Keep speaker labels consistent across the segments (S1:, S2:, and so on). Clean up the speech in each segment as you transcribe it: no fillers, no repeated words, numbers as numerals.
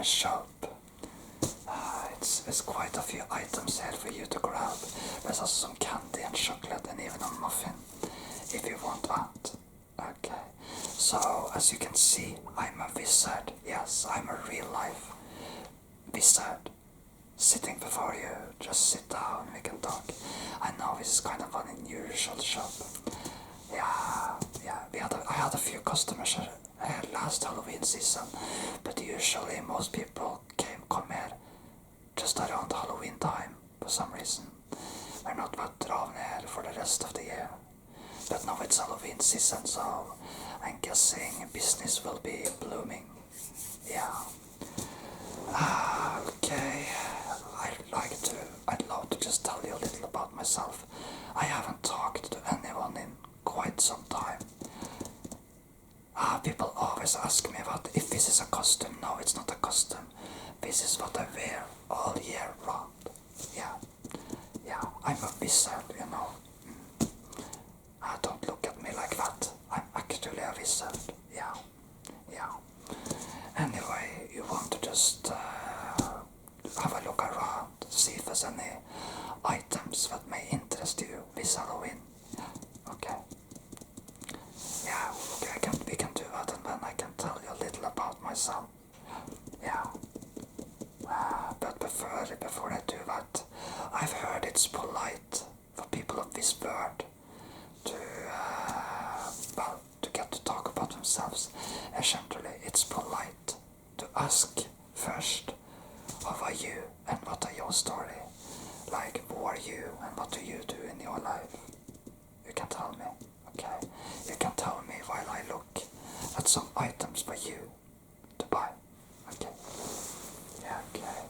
S1: my shop. It's quite a few items here for you to grab. There's also some candy and chocolate and even a muffin, if you want that. Okay, so as you can see, I'm a wizard. Yes, I'm a real life wizard. Sitting before you, just sit down, we can talk. I know this is kind of an unusual shop. Yeah, I had a few customers last Halloween season, but usually most people come here just around Halloween time for some reason. We're not that around here for the rest of the year. But now it's Halloween season, so I'm guessing business will be blooming. Yeah. Okay. I'd love to just tell you a little about myself. I haven't talked to anyone in quite some time. People always ask me about if this is a costume. No, it's not a costume. This is what I wear all year round. Yeah, I'm a wizard, you know. Don't look at me like that. I'm actually a wizard. Yeah. Anyway, you want to just have a look around, see if there's any items that may interest you this Halloween. Okay. Yeah, okay, we can do that, and then I can tell you a little about myself. Yeah. But before I do that, I've heard it's polite for people of this bird to get to talk about themselves. Essentially, it's polite to ask first, how are you and what are your story? Like, who are you and what do you do in your life? You can tell me, okay? You can tell me while I look at some items for you to buy, okay? Yeah, okay.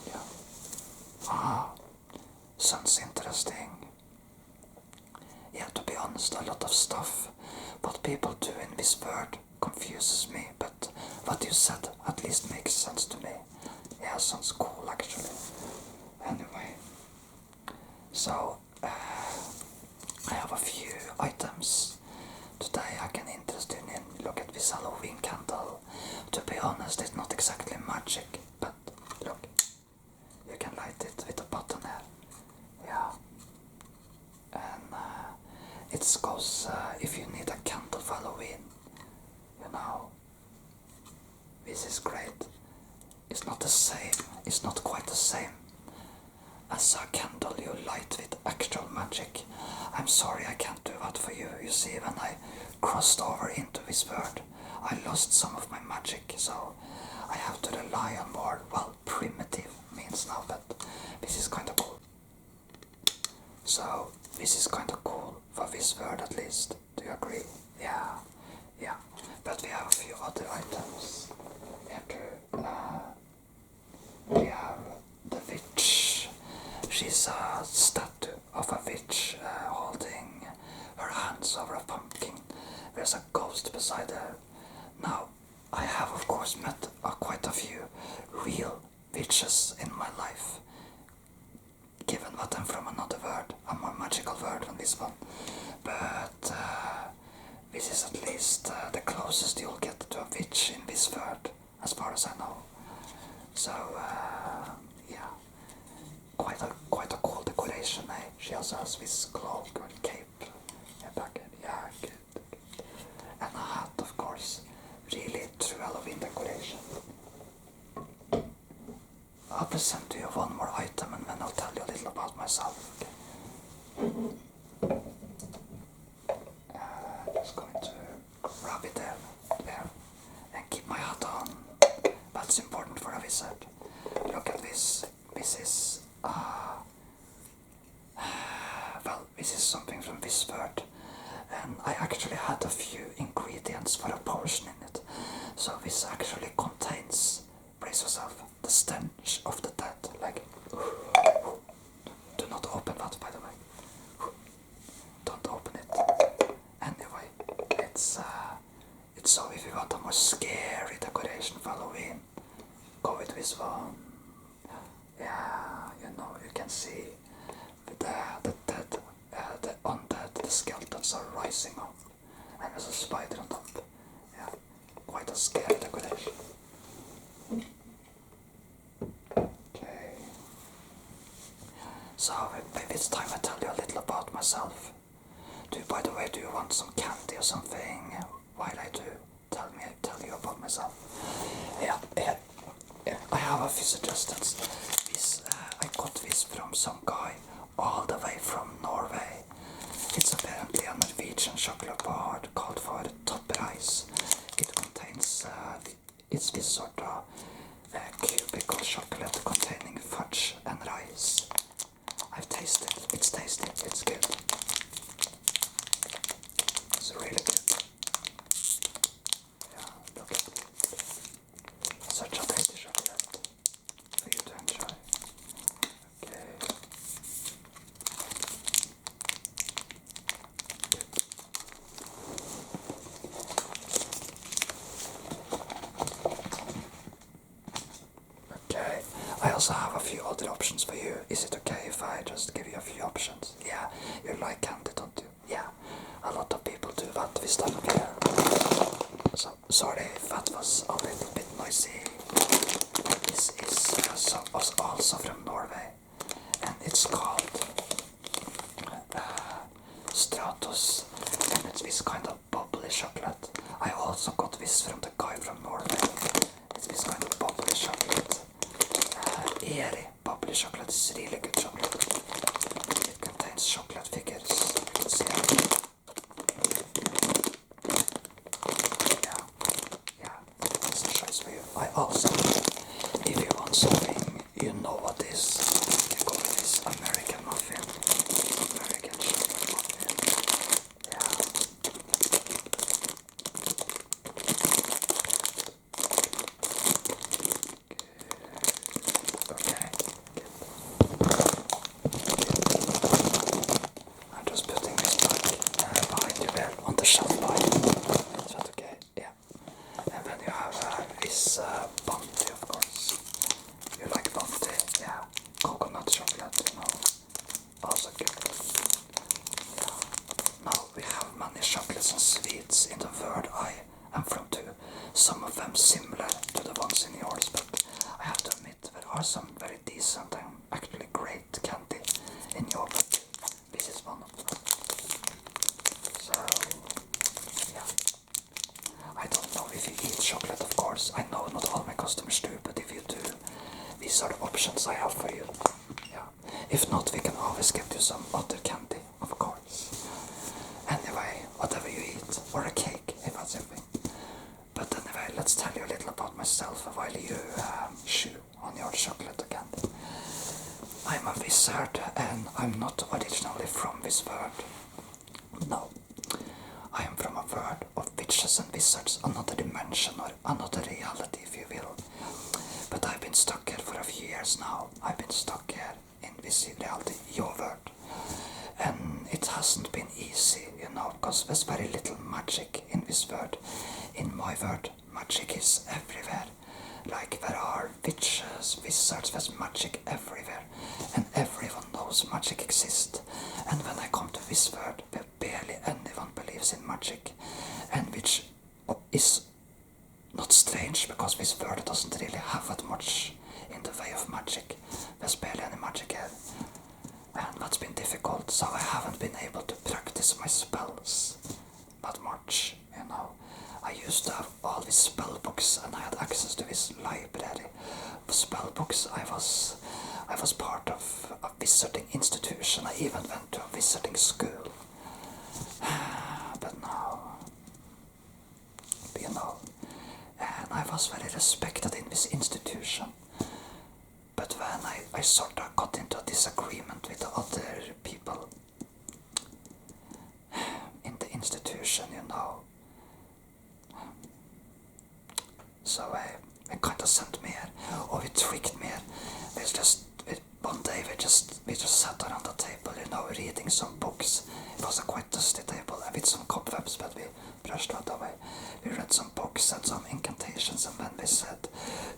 S1: Yeah. Sounds interesting. Yeah, to be honest, a lot of stuff what people do in this world confuses me, but what you said at least makes sense to me. Yeah, sounds cool actually. Anyway, so I have a few items today I can interest you in. Look at this Halloween candle. To be honest, it's not exactly magic, but look, you can light it with a button here. Yeah. And it goes, if you need a candle for Halloween, you know, this is great. It's not the same, it's not quite the same as a candle you light with actual magic. I'm sorry I can't do that for you. You see, when I crossed over into this world, I lost some of my magic, so I have to rely on more, well, primitive means now, but this is kind of cool. So, this is kind of cool for this world at least. Do you agree? Yeah. But we have a few other items. We have the witch. She's a statue of a witch holding her hands over a pumpkin. There's a ghost beside her. Now, I have of course met quite a few real witches in my life. Given that I'm from another world, a more magical world than this one. But this is at least the closest you'll get to a witch in this world, as far as I know. So, yeah, quite a cool decoration, eh? She also has this cloak and cape. Yeah, good. And a hat, of course. Really true Halloween decoration. I'll present to you one more item and then I'll tell you a little about myself. Okay? Just going to grab it there, and keep my hat on. That's important for a wizard. Look at this. This is, well, this is something from this bird. And I actually had a few ingredients for a potion in it. So this actually contains, brace yourself, the stench of the dead. Like, do not open that, by the way. Don't open it. Anyway, it's so if you want a more scary decoration for Halloween, go with this one. Yeah, you know, you can see the dead, the undead, the skeletons are rising up, and there's a spider on top. Yeah, quite a scary decoration. myself. By the way, do you want some candy or something? While I do, tell you about myself. Yeah. I have a few suggestions. I got this from some guy all the way from Norway. It's apparently a Norwegian chocolate bar called for top rice. It contains, it's this sort of cubical chocolate containing fudge and rice. I've tasted it. It's tasty. It's good. It's really good. Yeah, look at it. Such a tasty chocolate for you to enjoy. Okay. Okay. I also have a few other options for you. Is it okay if I just give you a few options? Yeah, you like candy, don't you? Yeah, a lot of people do that this time of year. So, sorry if that was a little bit noisy. This is also from Norway, and it's called Stratos, and it's this kind of bubbly chocolate. I also got this from the guy from Norway. It's this kind of bubbly chocolate. Airy bubbly chocolate. It's really good chocolate. It contains chocolate figures. You can see it. Yeah, it's a choice for you. I also, if you want something, you know what is. You can go with this American muffin. American chocolate muffin. Yeah. Okay. I'm just putting this back behind you there on the shelf behind you. Is that okay? Yeah. And then you have this Bounty, of course. You like Bounty? Yeah. Coconut chocolate, you know. Also good. Yeah. Now we have many chocolates and sweets in the world I am from too. Some of them similar to the ones in yours, but I have to admit there are some very decent and actually great candy in your book. This is one of them. So, yeah. I don't know if you eat chocolate, of course. I know not all my customers do, but if you do, these are the options I have for you. Yeah. If not, we can always get you some other candy, of course. Anyway, whatever you eat, or a cake, if that's your thing. But anyway, let's tell you a little about myself while you chew on your chocolate or candy. I'm a wizard, and I'm not originally from this world. No. I am from a world of witches and wizards, another dimension or another reality, if you will. But I've been stuck here for a few years now. I've been stuck here in this reality, your world. And it hasn't been easy, you know, because there's very little magic in this world. In my world, magic is everywhere. Like there are witches, wizards, there's magic everywhere. And everyone knows magic exists. And when I come to this world, where barely anyone believes in magic, and which is not strange because this world doesn't really have that much in the way of magic. There's barely any magic here. And that's been difficult, so I haven't been able to practice my spells that much, you know. I used to have all these spell books, and I had access to this library of spell books. I was part of a wizarding institution. I even went to a wizarding school. But now, you know, and I was very respected in this institution. But when I sort of got into a disagreement with the other people in the institution, you know, so they kind of sent me here, or they tricked me here. One day we just sat around the table, you know, reading some books. It was a quite dusty table with some cobwebs, but we brushed that away. We read some books and some incantations, and then they said,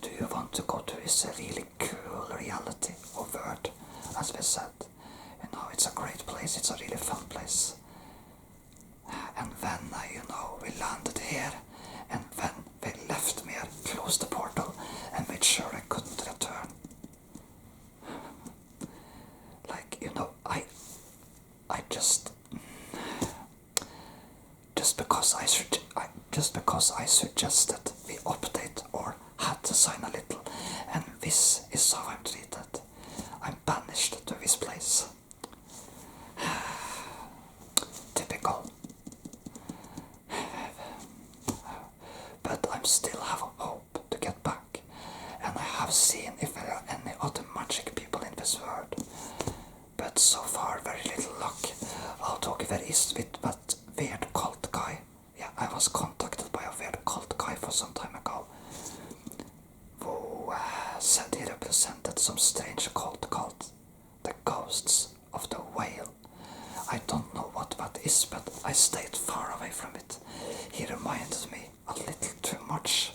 S1: "Do you want to go to this really cool reality or world?" As they said, you know, it's a great place. It's a really fun place. And then, you know, we landed here, and then they left me here, closed the portal, and made sure I couldn't return. Like, you know, I just just because I suggested we update or had to sign a little, and this is how I'm treated. I'm banished to this place. Typical. But I still have hope to get back, and I have seen if there are any other magic people in this world. But so far, very little luck. I'll talk there is with that weird cult guy. Yeah, I was contacted by a weird cult guy for some time ago, who said he represented some strange cult called the Ghosts of the Whale. I don't know what that is, but I stayed far away from it. He reminded me a little too much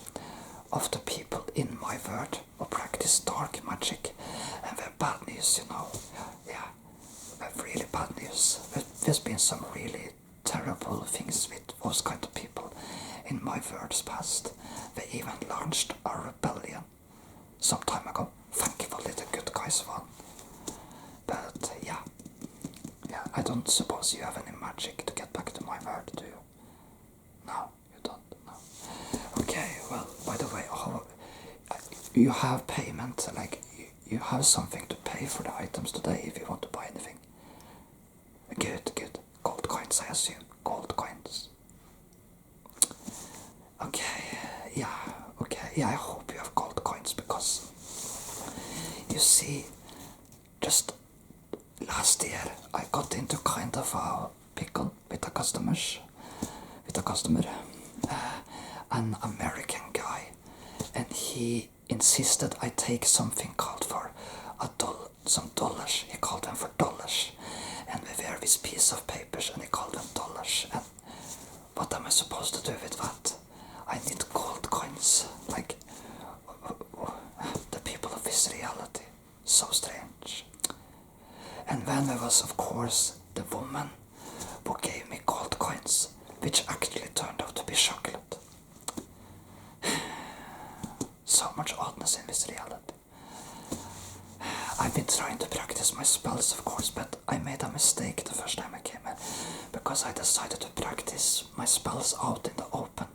S1: of the people in my world who practice dark magic, and they're bad news, you know. Yeah, they're really bad news. There's been some really terrible things with those kind of people in my world's past. They even launched a rebellion some time ago. Thankfully the good guys won. But yeah, I don't suppose you have any magic to get back to my world, do you? No, you don't, no. Okay, well, by the way, you have payment, like, you have something to pay for the items today if you want to buy anything. Good. Gold coins, I assume. Gold coins. Okay, yeah, I hope you have gold coins, because, you see, just last year I got into kind of a pickle with a customer, an American guy, and he insisted I take something called for some dollars. He called them for dollars, and we wear this piece of papers, and he called them dollars. And what am I supposed to do with that? I need gold coins, like the people of this reality. So strange. And then there was, of course, the woman who gave me gold coins, which actually turned out to be chocolate. So much oddness in this reality. I've been trying to practice my spells, of course, but I made a mistake the first time I came here, because I decided to practice my spells out in the open,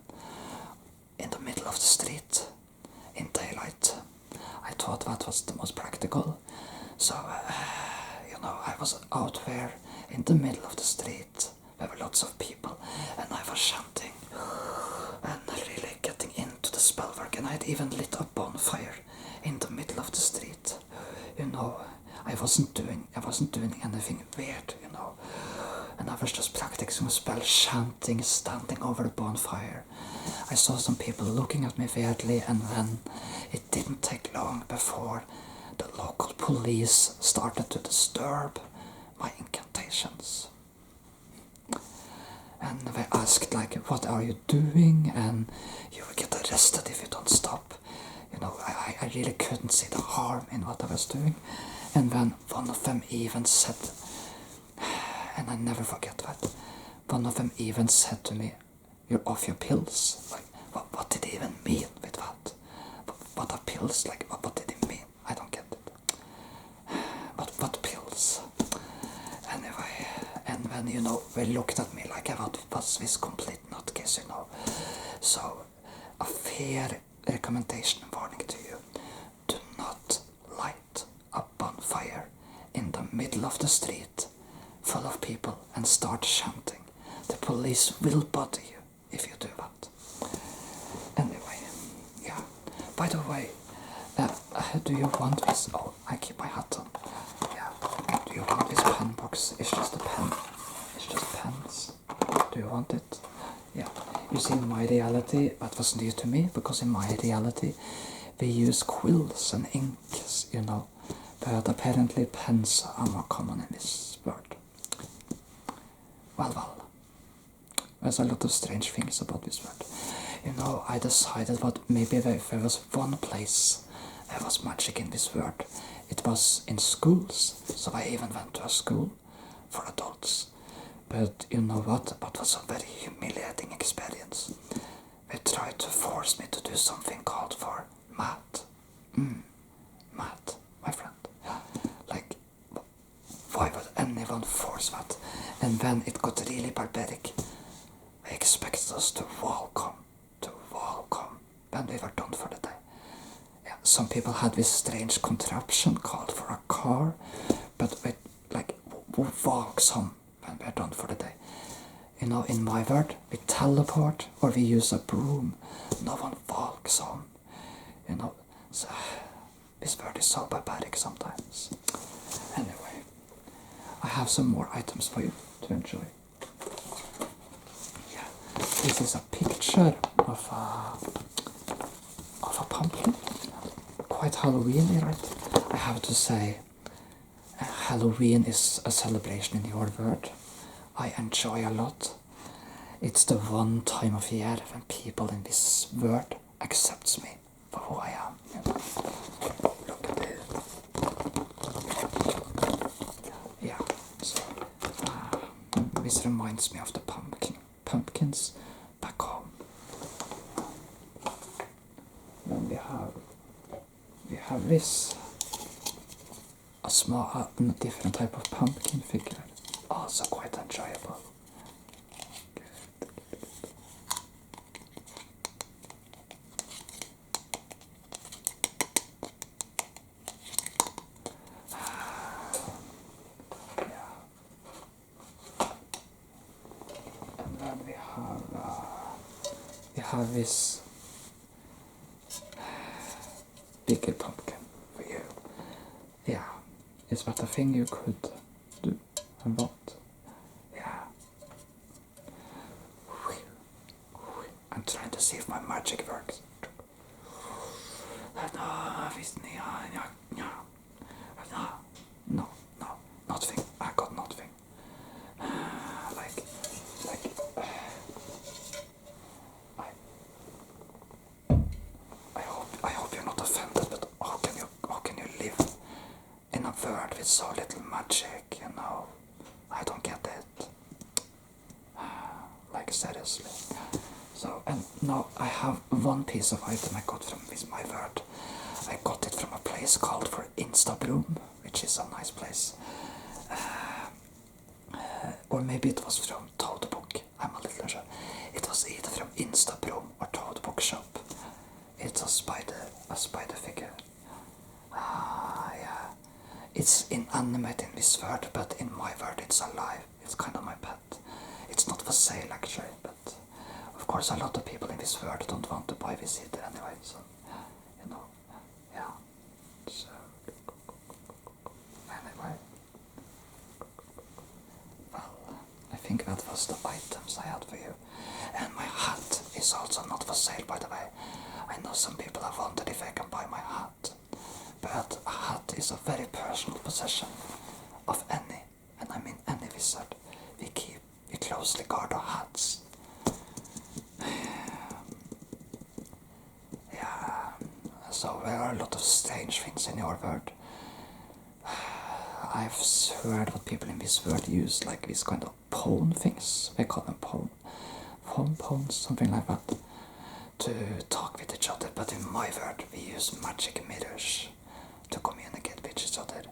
S1: in the middle of the street, in daylight. I thought that was the most practical, so I was out there in the middle of the street. There were lots of people, and I was chanting and really getting into the spell work, and I had even lit a bonfire in the middle of the street. I wasn't doing anything weird, and I was just practicing a spell, chanting, standing over the bonfire. I saw some people looking at me weirdly, and then it didn't take long before the local police started to disturb my incantations. And they asked, like, what are you doing? And you will get arrested if you don't stop. I really couldn't see the harm in what I was doing. And then one of them even said, and I never forget that, one of them even said to me, "You're off your pills." Like, what did he even mean with that? What are pills? Like, what did he mean? I don't get it. What pills? Anyway, and then, they looked at me like I was this complete nutcase, So, a fair recommendation and warning to you: do not light a bonfire in the middle of the street full of people and start chanting. The police will bother you if you do that. Anyway, yeah. By the way, do you want this? Oh, I keep my hat on. Yeah. Do you want this pen box? It's just a pen. It's just pens. Do you want it? Yeah. You see, in my reality, that was new to me, because in my reality, we use quills and inks, but apparently pens are more common in this world. Well. There's a lot of strange things about this world. I decided that maybe there was one place there was magic in this world. It was in schools, so I even went to a school for adults. But you know what? That was a very humiliating experience. They tried to force me to do something called for math. Math, my friend. Like, why would anyone force that? And then it got really barbaric. They expected us to welcome when we were done for the day. Yeah, some people had this strange contraption called for a car, but with like walks home when we're done for the day. You know, in my world, we teleport or we use a broom. No one walks home. You know, so this word is so barbaric sometimes. Anyway, I have some more items for you to enjoy. Yeah, this is a picture of a pumpkin. Quite Halloween-y, right? I have to say, Halloween is a celebration in your world. I enjoy a lot. It's the one time of year when people in this world accepts me for who I am. You know? Look at it. Yeah. So this reminds me of the pumpkins back home. Then we have this, a small, different type of pumpkin figure, also quite enjoyable. And then we have this bigger pumpkin for you. Yeah, it's but a thing you could do and want. Yeah. I'm trying to see if my magic works. No, nothing. I got nothing. I hope you're not offended, but how can you live in a world with so little magic, you know? I don't get it. Like, seriously. So, and now I have one piece of item I got from this my world. I got it from a place called for Instabroom, which is a nice place. Or maybe it was from Toadbook. I'm a little unsure. It was either from Instabroom or Toadbook shop. It's a spider figure. Yeah. It's inanimate in this world, but in my world it's alive. It's kind of my pet. It's not for sale actually, but of course a lot of people in this world don't want to buy this either anyway, so, you know, yeah. So, anyway. Well, I think that was the items I had for you. And my hat is also not for sale, by the way. I know some people have wondered if I can buy my hat. But a hat is a very personal possession of any, and I mean any wizard. We closely guard our hats. Yeah, so there are a lot of strange things in your world. I've heard what people in this world use, like these kind of phone things. They call them phones, something like that, to talk with each other. But in my world, we use magic mirrors to communicate with each other,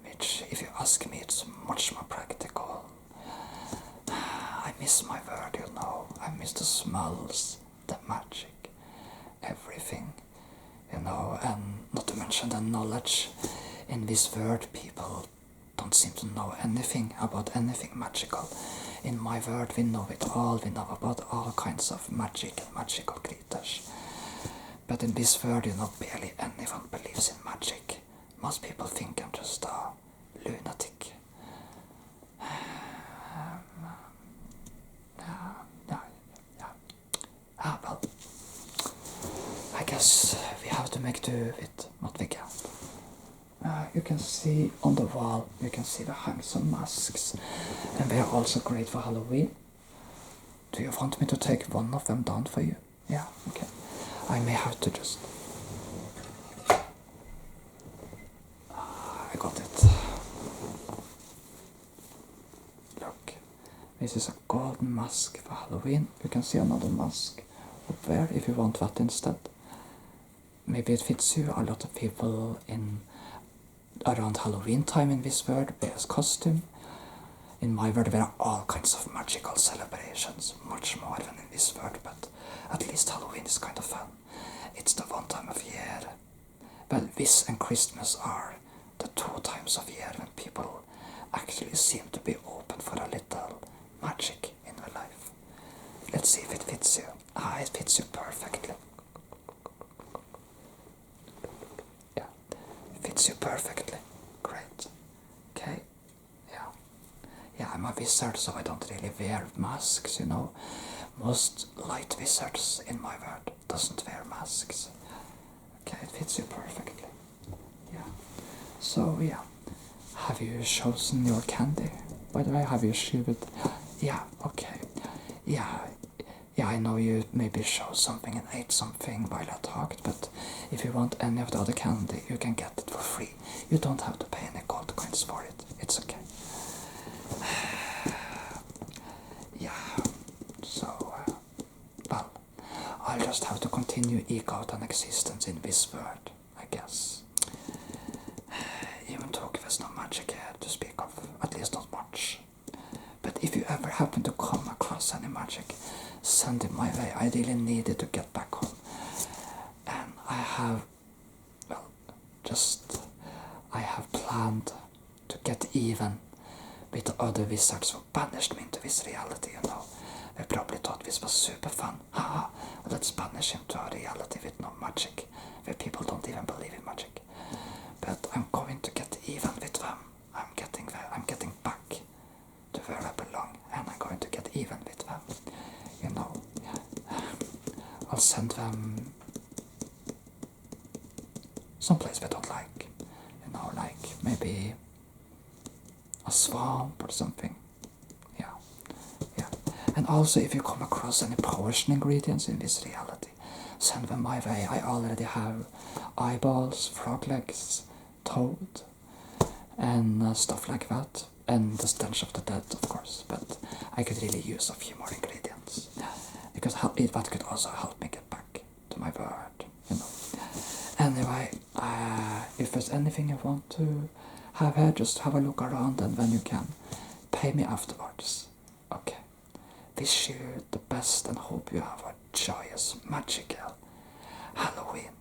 S1: which, if you ask me, it's much more practical. I miss my world, you know. I miss the smells, the magic, everything, you know, and not to mention the knowledge. In this world, people don't seem to know anything about anything magical. In my world, we know it all. We know about all kinds of magic and magical creatures. But in this world, you know, barely anyone believes in magic. Most people think I'm just a lunatic. Well, I guess we have to make do with what we can. You can see on the wall, you can see the hang some masks, and they are also great for Halloween. Do you want me to take one of them down for you? Yeah, okay. I may have to just... I got it. Look, this is a golden mask for Halloween. You can see another mask up there if you want that instead. Maybe it fits you. A lot of people in around Halloween time in this world wears costume. In my world there are all kinds of magical celebrations, much more than in this world, but at least Halloween is kind of fun. It's the one time of year. Well, this and Christmas are the 2 times of year when people actually seem to be open for a little magic in their life. Let's see if it fits you. Ah, it fits you perfectly. Yeah, it fits you perfectly. Great. Okay. Yeah. Yeah, I'm a wizard, so I don't really wear masks, you know. Most light wizards in my world doesn't wear masks. Okay, it fits you perfectly. Yeah. So, yeah. Have you chosen your candy? By the way, have you shaved it? Yeah, okay. Yeah, I know you maybe chose something and ate something while I talked, but if you want any of the other candy, you can get it for free. You don't have to pay any gold coins for it. It's okay. Yeah, so, well, I'll just have to continue eke out an existence in this world, I guess. Even though there's no magic here to speak of, at least not much. But if you ever happen to come across any magic, send it my way. I really need it to get back home. And I have, well, I have planned to get even with the other wizards who banished me into this reality, you know. They probably thought this was super fun. Haha, let's banish him to a reality with no magic, where people don't even believe in magic. But I'm going to get even with them. I'm getting back to where I belong, and I'm going to get even with them. You know, I'll send them someplace they don't like. You know, like maybe a swamp or something. Yeah, yeah. And also, if you come across any potion ingredients in this reality, send them my way. I already have eyeballs, frog legs, toad, and stuff like that. And the stench of the dead, of course. But I could really use a few more ingredients, because that could also help me get back to my bird, you know. Anyway, if there's anything you want to have here, just have a look around, and when you can, pay me afterwards. Okay. Wish you the best and hope you have a joyous, magical Halloween.